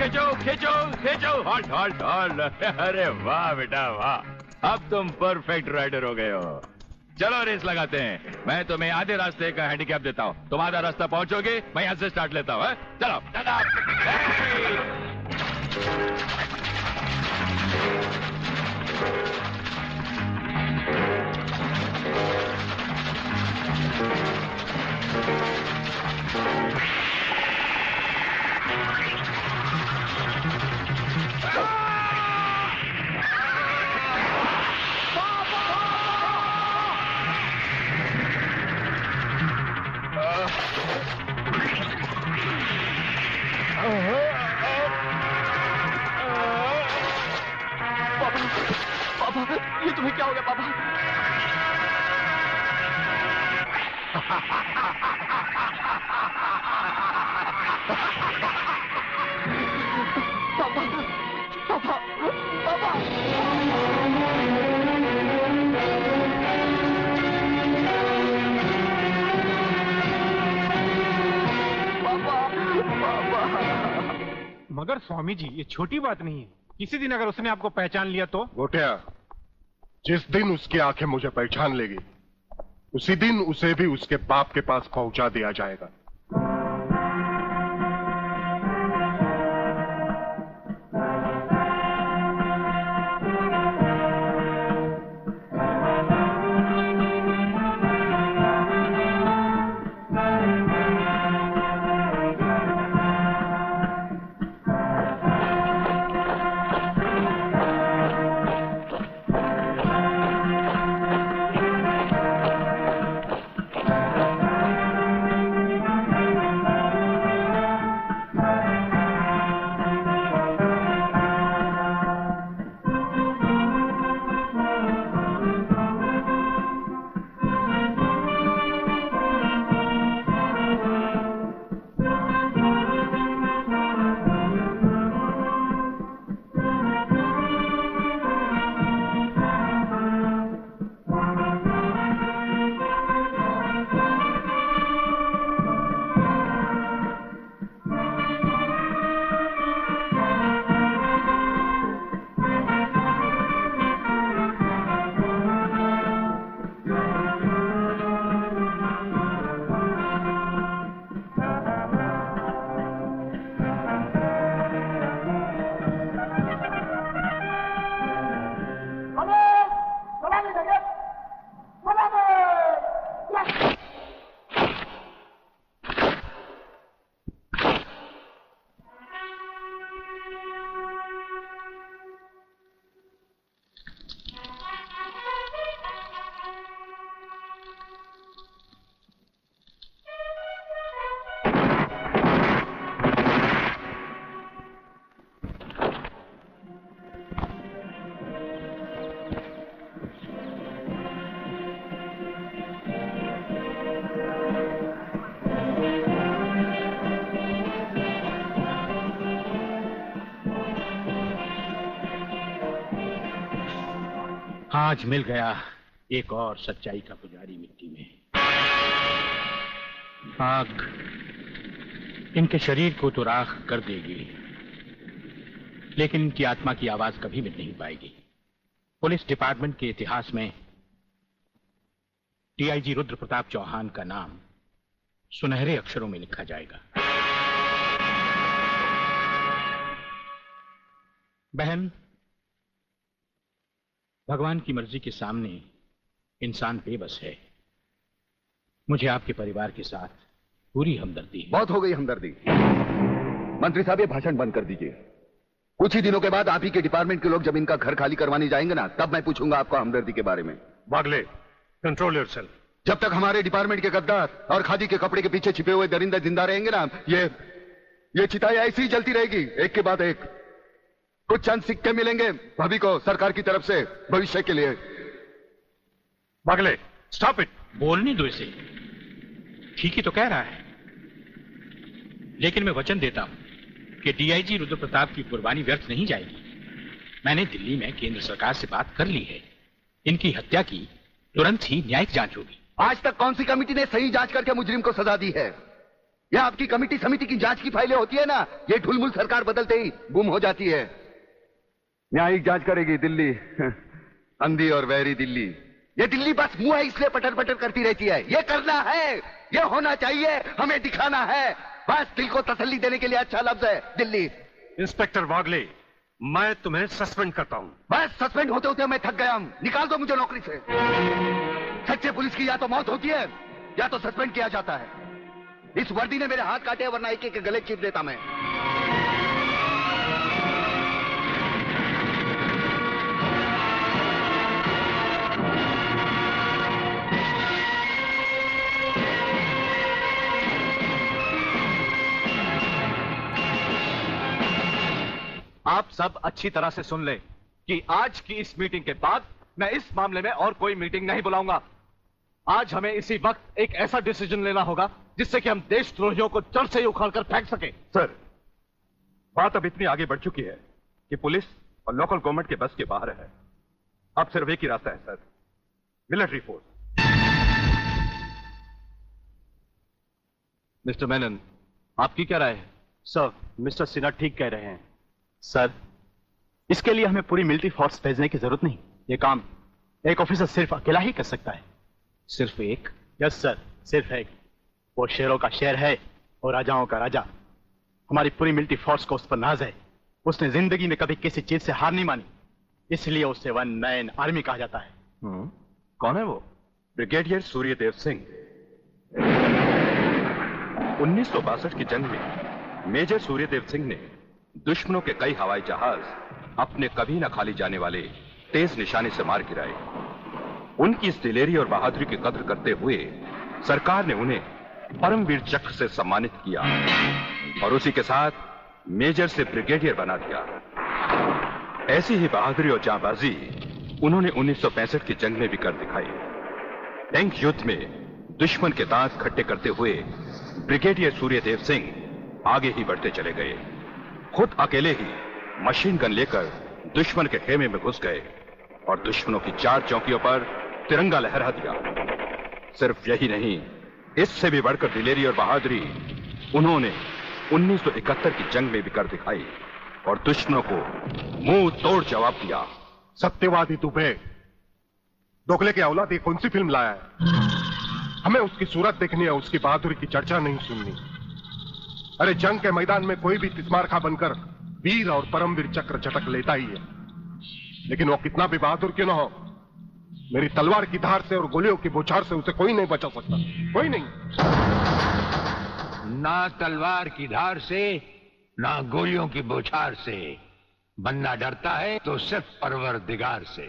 खींचो खींचो खींचो। Halt halt halt. अरे वाह बेटा वाह, अब तुम परफेक्ट राइडर हो गए हो। चलो रेस लगाते हैं। मैं तुम्हें आधे रास्ते का हैंडीकैप देता हूँ, तुम आधा रास्ता पहुंचोगे, मैं यहाँ से स्टार्ट लेता हूँ। चलो दादा। पापा, ये तुम्हें क्या हो गया पापा? पापा, पापा, पापा। मगर स्वामी जी, ये छोटी बात नहीं है। किसी दिन अगर उसने आपको पहचान लिया तो? गोटिया, जिस दिन उसकी आंखें मुझे पहचान लेगी, उसी दिन उसे भी उसके बाप के पास पहुंचा दिया जाएगा। आज मिल गया एक और सच्चाई का पुजारी मिट्टी में। आग इनके शरीर को तो राख कर देगी, लेकिन इनकी आत्मा की आवाज कभी मिट नहीं पाएगी। पुलिस डिपार्टमेंट के इतिहास में डीआईजी रुद्र प्रताप चौहान का नाम सुनहरे अक्षरों में लिखा जाएगा। बहन, भगवान की मर्जी के सामने इंसान बेबस है। मुझे आपके परिवार के साथ पूरी हमदर्दी है। बहुत हो गई हमदर्दी। मंत्री साहब, ये भाषण बंद कर दीजिए। कुछ ही दिनों के बाद आप ही के डिपार्टमेंट के लोग जब इनका घर खाली करवाने जाएंगे ना, तब मैं पूछूंगा आपको हमदर्दी के बारे में। Bagle, control yourself. जब तक हमारे डिपार्टमेंट के गद्दार और खादी के कपड़े के पीछे छिपे हुए दरिंदे जिंदा रहेंगे ना, ये चिताएं ऐसी ही जलती रहेगी, एक के बाद एक। कुछ चंद सिक्के मिलेंगे भाभी को सरकार की तरफ से भविष्य के लिए। Bagle, stop it. बोलने दो इसे, ठीक ही तो कह रहा है। लेकिन मैं वचन देता हूं कि डीआईजी रुद्र प्रताप की कुर्बानी व्यर्थ नहीं जाएगी। मैंने दिल्ली में केंद्र सरकार से बात कर ली है। इनकी हत्या की तुरंत ही न्यायिक जांच होगी। आज तक कौन सी कमेटी ने सही जांच करके मुजरिम को सजा दी है? ये आपकी कमेटी समिति की जांच की फाइलें होती है ना, ये ढुलमुल सरकार बदलते ही गुम हो जाती है। न्यायिक जांच करेगी दिल्ली, अंधी और वैरी दिल्ली। ये दिल्ली बस मुंह है इसलिए पटर पटर करती रहती है। ये करना है, ये होना चाहिए, हमें दिखाना है, बस दिल को तसल्ली देने के लिए अच्छा लफ्ज है दिल्ली। इंस्पेक्टर वागले, मैं तुम्हें सस्पेंड करता हूं। बस सस्पेंड होते होते मैं थक गया हूं, निकाल दो मुझे नौकरी से। सच्चे पुलिस की या तो मौत होती है या तो सस्पेंड किया जाता है। इस वर्दी ने मेरे हाथ काटे, वरना एक एक गले चीर देता मैं। आप सब अच्छी तरह से सुन ले कि आज की इस मीटिंग के बाद मैं इस मामले में और कोई मीटिंग नहीं बुलाऊंगा। आज हमें इसी वक्त एक ऐसा डिसीजन लेना होगा जिससे कि हम देशद्रोहियों को जड़ से ही उखाड़कर फेंक सके। सर, बात अब इतनी आगे बढ़ चुकी है कि पुलिस और लोकल गवर्नमेंट के बस के बाहर है। अब सिर्फ एक ही रास्ता है sir, military force. Mister Menon, आपकी क्या राय है? सर, मिस्टर सिन्हा ठीक कह रहे हैं। सर, इसके लिए हमें पूरी मिलिट्री फोर्स भेजने की जरूरत नहीं। ये काम एक ऑफिसर सिर्फ अकेला ही कर सकता है। सिर्फ एक? यस सर, सिर्फ एक। वो शेरों का शेर है और राजाओं का राजा। हमारी पूरी मिलिट्री फोर्स को उस पर नाज है। उसने जिंदगी में कभी किसी चीज से हार नहीं मानी, इसलिए उसे वन मैन आर्मी कहा जाता है। कौन है वो? ब्रिगेडियर सूर्यदेव सिंह। 1962 की जंग में मेजर सूर्यदेव सिंह ने दुश्मनों के कई हवाई जहाज अपने कभी न खाली जाने वाले तेज निशाने से मार गिराए। उनकी इस दिलेरी और बहादुरी की कद्र करते हुए सरकार ने उन्हें परमवीर चक्र से सम्मानित किया और उसी के साथ मेजर से ब्रिगेडियर बना दिया। ऐसी ही बहादुरी और जांबाजी उन्होंने 1965 की जंग में भी कर दिखाई। टैंक युद्ध में दुश्मन के दांत खट्टे करते हुए ब्रिगेडियर सूर्यदेव सिंह आगे ही बढ़ते चले गए। खुद अकेले ही मशीन गन लेकर दुश्मन के खेमे में घुस गए और दुश्मनों की 4 चौकियों पर तिरंगा लहरा दिया। सिर्फ यही नहीं, इससे भी बढ़कर दिलेरी और बहादुरी उन्होंने 1971 की जंग में भी कर दिखाई और दुश्मनों को मुंह तोड़ जवाब दिया। सत्यवादी दुबे, दोगले की औलाद, ये कौन सी फिल्म लाया है? हमें उसकी सूरत देखनी है, उसकी बहादुरी की चर्चा नहीं सुननी। अरे जंग के मैदान में कोई भी तिस्मारखा बनकर वीर और परमवीर चक्र झटक लेता ही है, लेकिन वो कितना भी बहादुर क्यों न हो, मेरी तलवार की धार से और गोलियों की बौछार से उसे कोई नहीं बचा सकता। कोई नहीं। ना तलवार की धार से, ना गोलियों की बौछार से। बंदा डरता है तो सिर्फ परवरदिगार से।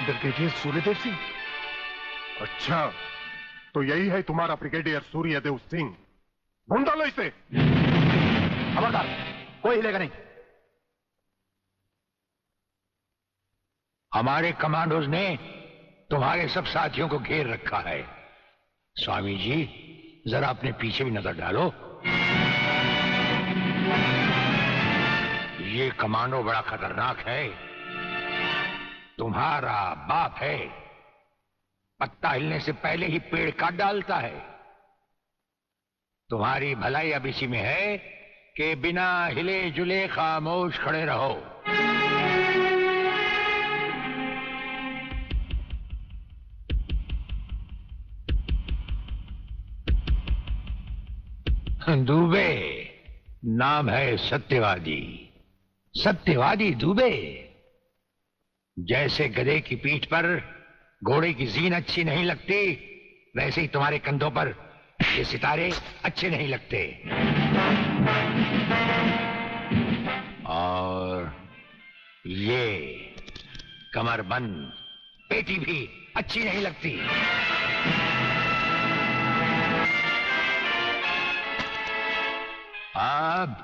ब्रिगेडियर सूर्यदेव सिंह? अच्छा, तो यही है तुम्हारा ब्रिगेडियर सूर्यदेव सिंह। ढूंढ डालो इसे। खबरदार, कोई हिलेगा नहीं। हमारे कमांडोज ने तुम्हारे सब साथियों को घेर रखा है। स्वामी जी, जरा अपने पीछे भी नजर डालो। ये कमांडो बड़ा खतरनाक है। तुम्हारा बाप है, पत्ता हिलने से पहले ही पेड़ काट डालता है। तुम्हारी भलाई अब इसी में है कि बिना हिले जुले खामोश खड़े रहो। दुबे नाम है सत्यवादी। सत्यवादी दुबे। जैसे गधे की पीठ पर घोड़े की जीन अच्छी नहीं लगती, वैसे ही तुम्हारे कंधों पर ये सितारे अच्छे नहीं लगते। और ये कमरबंद पेटी भी अच्छी नहीं लगती। अब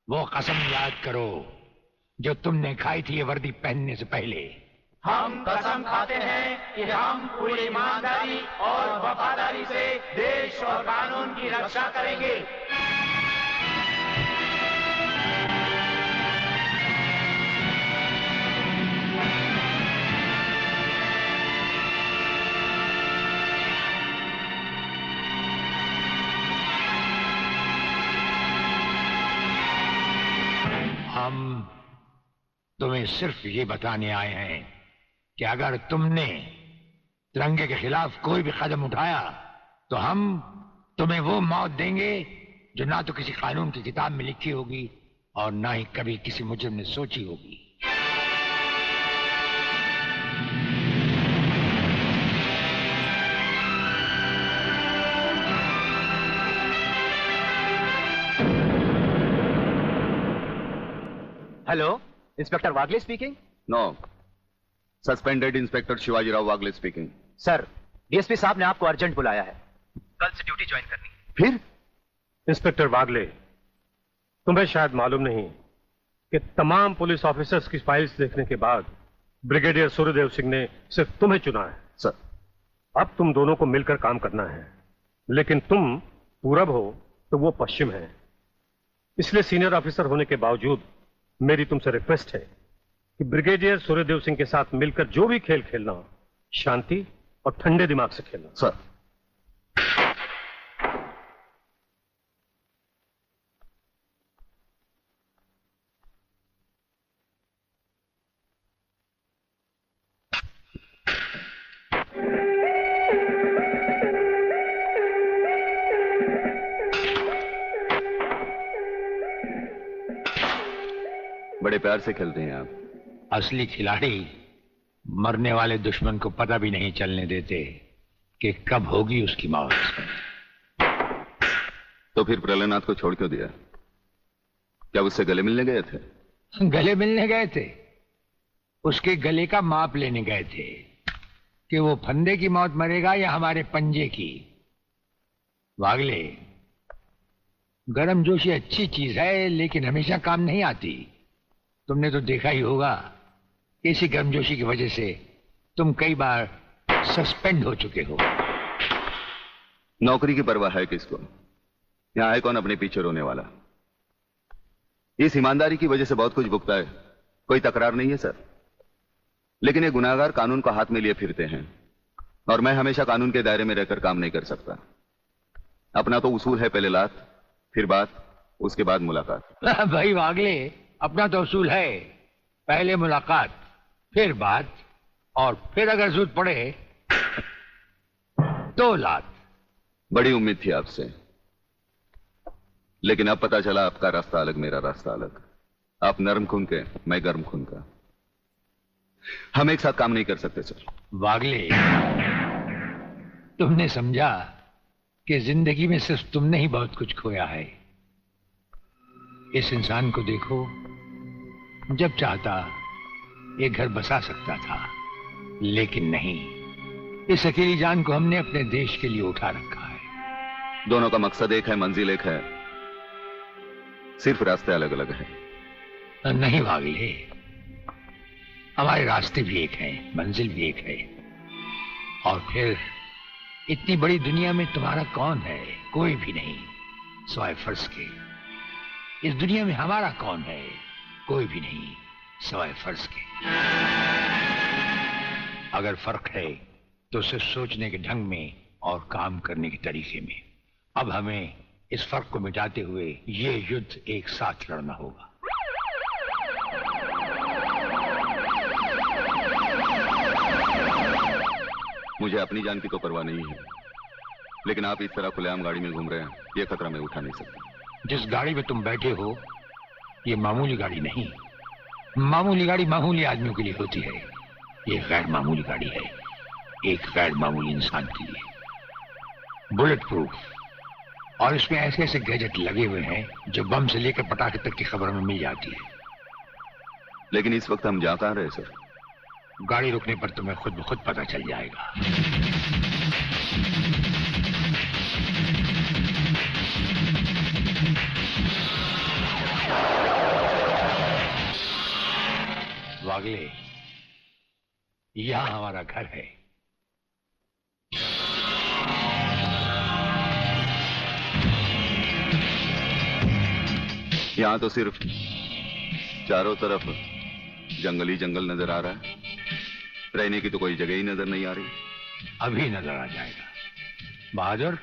वो कसम याद करो जो तुमने खाई थी ये वर्दी पहनने से पहले। हम कसम खाते हैं कि हम पूरी ईमानदारी और वफादारी से देश और कानून की रक्षा करेंगे। हम तुम्हें सिर्फ ये बताने आए हैं कि अगर तुमने तिरंगे के खिलाफ कोई भी कदम उठाया तो हम तुम्हें वो मौत देंगे जो ना तो किसी कानून की किताब में लिखी होगी और ना ही कभी किसी मुजरिम ने सोची होगी। Hello, inspector Wagle speaking. No, suspended inspector Shivaji Rao Wagle speaking. Sir, DSP साहब ने आपको अर्जेंट बुलाया है, कल से ड्यूटी ज्वाइन करनी है। फिर इंस्पेक्टर वागले, तुम्हें शायद मालूम नहीं कि तमाम पुलिस ऑफिसर्स की फाइल्स देखने के बाद ब्रिगेडियर सूर्यदेव सिंह ने सिर्फ तुम्हें चुना है। सर, अब तुम दोनों को मिलकर काम करना है, लेकिन तुम पूरब हो तो वो पश्चिम है, इसलिए सीनियर ऑफिसर होने के बावजूद मेरी तुमसे रिक्वेस्ट है कि ब्रिगेडियर सूर्यदेव सिंह के साथ मिलकर जो भी खेल खेलना हो, शांति और ठंडे दिमाग से खेलना। सर, बड़े प्यार से खेलते हैं आप। असली खिलाड़ी मरने वाले दुश्मन को पता भी नहीं चलने देते कि कब होगी उसकी मौत। तो फिर प्रलयनाथ को छोड़ क्यों दिया? क्या उससे गले मिलने गए थे? गले मिलने गए थे, उसके गले का माप लेने गए थे कि वो फंदे की मौत मरेगा या हमारे पंजे की। वागले, गर्मजोशी अच्छी चीज है लेकिन हमेशा काम नहीं आती। तुमने तो देखा ही होगा कि इसी गर्मजोशी की वजह से तुम कई बार सस्पेंड हो चुके हो। नौकरी की परवाह है किसको? यहां है कौन अपने पीछे रोने वाला? इस ईमानदारी की वजह से बहुत कुछ भुगता है, कोई तकरार नहीं है सर। लेकिन ये गुनाहगार कानून को हाथ में लिए फिरते हैं और मैं हमेशा कानून के दायरे में रहकर काम नहीं कर सकता। अपना तो उसूल है, पहले लात फिर बात, उसके बाद मुलाकात। भाई वागले, अपना तो उसूल है, पहले मुलाकात फिर बात और फिर अगर जरूरत पड़े तो लात। बड़ी उम्मीद थी आपसे, लेकिन अब पता चला आपका रास्ता अलग, मेरा रास्ता अलग। आप नरम खून के, मैं गर्म खून का। हम एक साथ काम नहीं कर सकते सर। वागले, तुमने समझा कि जिंदगी में सिर्फ तुमने ही बहुत कुछ खोया है। इस इंसान को देखो, जब चाहता ये घर बसा सकता था, लेकिन नहीं, इस अकेली जान को हमने अपने देश के लिए उठा रखा है। दोनों का मकसद एक है, मंजिल एक है, सिर्फ रास्ते अलग अलग हैं। नहीं वागले, हमारे रास्ते भी एक हैं, मंजिल भी एक है। और फिर इतनी बड़ी दुनिया में तुम्हारा कौन है? कोई भी नहीं, सिवाय फर्ज के। इस दुनिया में हमारा कौन है? कोई भी नहीं, सिवाय फर्ज के। अगर फर्क है तो सिर्फ सोचने के ढंग में और काम करने के तरीके में। अब हमें इस फर्क को मिटाते हुए ये युद्ध एक साथ लड़ना होगा। मुझे अपनी जान की तो परवाह नहीं है, लेकिन आप इस तरह खुलेआम गाड़ी में घूम रहे हैं, यह खतरा मैं उठा नहीं सकता। जिस गाड़ी में तुम बैठे हो ये मामूली गाड़ी नहीं। मामूली गाड़ी मामूली आदमियों के लिए होती है, ये गैर मामूली गाड़ी है, एक गैर मामूली इंसान के लिए। बुलेट प्रूफ, और इसमें ऐसे ऐसे गैजेट लगे हुए हैं जो बम से लेकर पटाखे तक की खबर हमें मिल जाती है। लेकिन इस वक्त हम जा कहां रहे सर? गाड़ी रुकने पर तुम्हें खुद ब खुद पता चल जाएगा। वागले, यहां हमारा घर है। यहां तो सिर्फ चारों तरफ जंगल ही जंगल नजर आ रहा है, रहने की तो कोई जगह ही नजर नहीं आ रही। अभी नजर आ जाएगा। बहादुर,